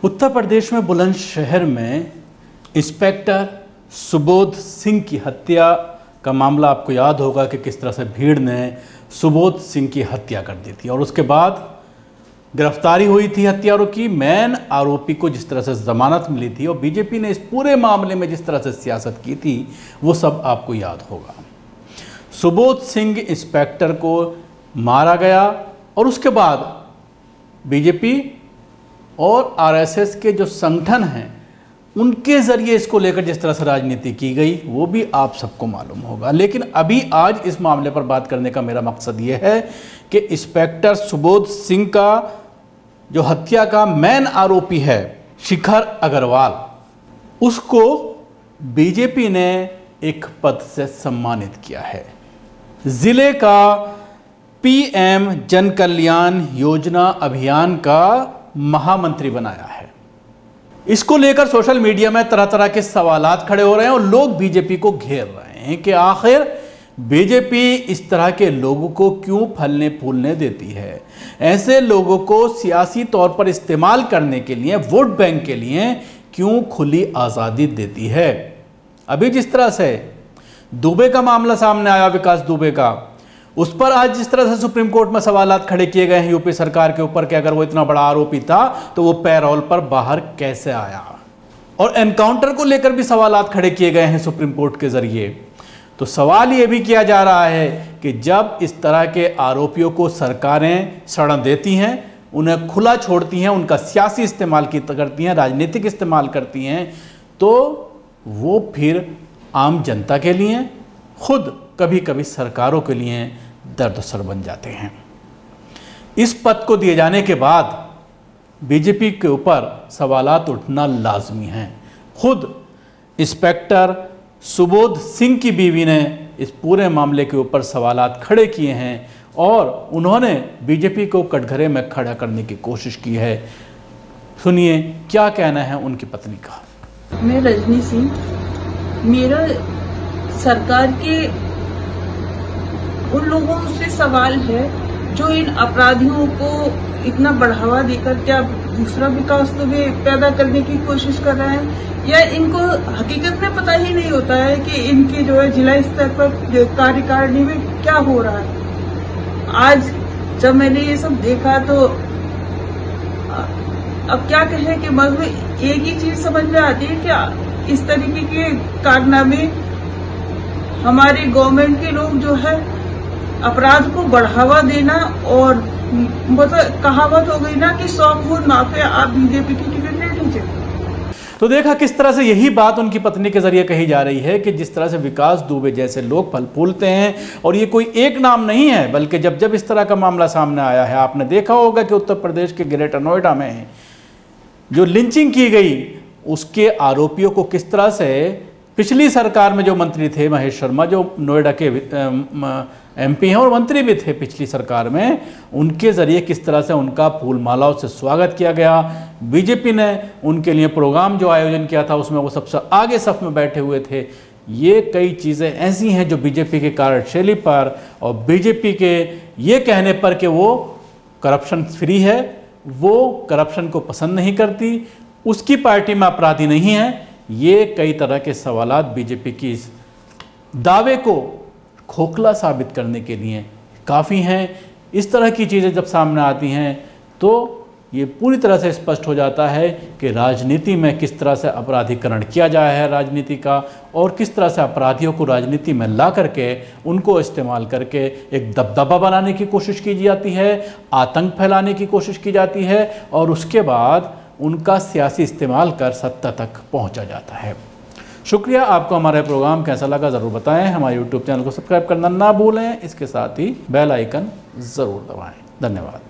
उत्तर प्रदेश में बुलंदशहर में इंस्पेक्टर सुबोध सिंह की हत्या का मामला आपको याद होगा कि किस तरह से भीड़ ने सुबोध सिंह की हत्या कर दी थी और उसके बाद गिरफ्तारी हुई थी हत्यारों की। मेन आरोपी को जिस तरह से जमानत मिली थी और बीजेपी ने इस पूरे मामले में जिस तरह से सियासत की थी वो सब आपको याद होगा। सुबोध सिंह इंस्पेक्टर को मारा गया और उसके बाद बीजेपी और आरएसएस के जो संगठन हैं उनके ज़रिए इसको लेकर जिस तरह से राजनीति की गई वो भी आप सबको मालूम होगा। लेकिन अभी आज इस मामले पर बात करने का मेरा मकसद ये है कि इंस्पेक्टर सुबोध सिंह का जो हत्या का मेन आरोपी है शिखर अग्रवाल, उसको बीजेपी ने एक पद से सम्मानित किया है। ज़िले का पीएम जन कल्याण योजना अभियान का महामंत्री बनाया है। इसको लेकर सोशल मीडिया में तरह तरह के सवालात खड़े हो रहे हैं और लोग बीजेपी को घेर रहे हैं कि आखिर बीजेपी इस तरह के लोगों को क्यों फलने फूलने देती है, ऐसे लोगों को सियासी तौर पर इस्तेमाल करने के लिए, वोट बैंक के लिए क्यों खुली आज़ादी देती है। अभी जिस तरह से दुबे का मामला सामने आया, विकास दुबे का, उस पर आज जिस तरह से सुप्रीम कोर्ट में सवालात खड़े किए गए हैं यूपी सरकार के ऊपर कि अगर वो इतना बड़ा आरोपी था तो वो पैरोल पर बाहर कैसे आया, और एनकाउंटर को लेकर भी सवालात खड़े किए गए हैं सुप्रीम कोर्ट के जरिए। तो सवाल ये भी किया जा रहा है कि जब इस तरह के आरोपियों को सरकारें शरण देती हैं, उन्हें खुला छोड़ती हैं, उनका सियासी इस्तेमाल करती हैं, राजनीतिक इस्तेमाल करती हैं, तो वो फिर आम जनता के लिए, खुद कभी कभी सरकारों के लिए दर्दसर बन जाते हैं। इस पद को दिए जाने के बाद बीजेपी के ऊपर सवालात उठना लाजमी हैं। खुद इंस्पेक्टर सुबोध सिंह की बीवी ने इस पूरे मामले के ऊपर सवालात खड़े किए हैं और उन्होंने बीजेपी को कटघरे में खड़ा करने की कोशिश की है। सुनिए क्या कहना है उनकी पत्नी का। मैं रजनी सिंह, मेरा सरकार के उन लोगों से सवाल है जो इन अपराधियों को इतना बढ़ावा देकर क्या दूसरा विकास तो वे पैदा करने की कोशिश कर रहे हैं, या इनको हकीकत में पता ही नहीं होता है कि इनके जो है जिला स्तर पर कार्यकारिणी में क्या हो रहा है। आज जब मैंने ये सब देखा तो अब क्या कहें कि मन में एक ही चीज समझ में आती है कि इस तरीके के कारनामे हमारे गवर्नमेंट के लोग जो है अपराध को बढ़ावा देना, और मतलब कहावत हो गई ना कि 100 खून माफे, आप बीजेपी की टिकट नहीं लीजिए। तो देखा किस तरह से यही बात उनकी पत्नी के जरिए कही जा रही है कि जिस तरह से विकास दुबे जैसे लोग फल फूलते हैं, और ये कोई एक नाम नहीं है बल्कि जब जब इस तरह का मामला सामने आया है, आपने देखा होगा कि उत्तर प्रदेश के ग्रेटर नोएडा में जो लिंचिंग की गई उसके आरोपियों को किस तरह से पिछली सरकार में जो मंत्री थे महेश शर्मा, जो नोएडा के एमपी हैं और मंत्री भी थे पिछली सरकार में, उनके ज़रिए किस तरह से उनका फूल मालाओं से स्वागत किया गया। बीजेपी ने उनके लिए प्रोग्राम जो आयोजन किया था उसमें वो सबसे आगे सफ में बैठे हुए थे। ये कई चीज़ें ऐसी हैं जो बीजेपी के कार्यशैली पर और बीजेपी के ये कहने पर कि वो करप्शन फ्री है, वो करप्शन को पसंद नहीं करती, उसकी पार्टी में अपराधी नहीं है, ये कई तरह के सवालात बीजेपी की इस दावे को खोखला साबित करने के लिए काफ़ी हैं। इस तरह की चीज़ें जब सामने आती हैं तो ये पूरी तरह से स्पष्ट हो जाता है कि राजनीति में किस तरह से अपराधीकरण किया जाए है राजनीति का, और किस तरह से अपराधियों को राजनीति में ला करके उनको इस्तेमाल करके एक दबदबा बनाने की कोशिश की जाती है, आतंक फैलाने की कोशिश की जाती है, और उसके बाद उनका सियासी इस्तेमाल कर सत्ता तक पहुंचा जाता है। शुक्रिया। आपको हमारा प्रोग्राम कैसा लगा ज़रूर बताएं। हमारे यूट्यूब चैनल को सब्सक्राइब करना ना भूलें, इसके साथ ही बेल आइकन ज़रूर दबाएं। धन्यवाद।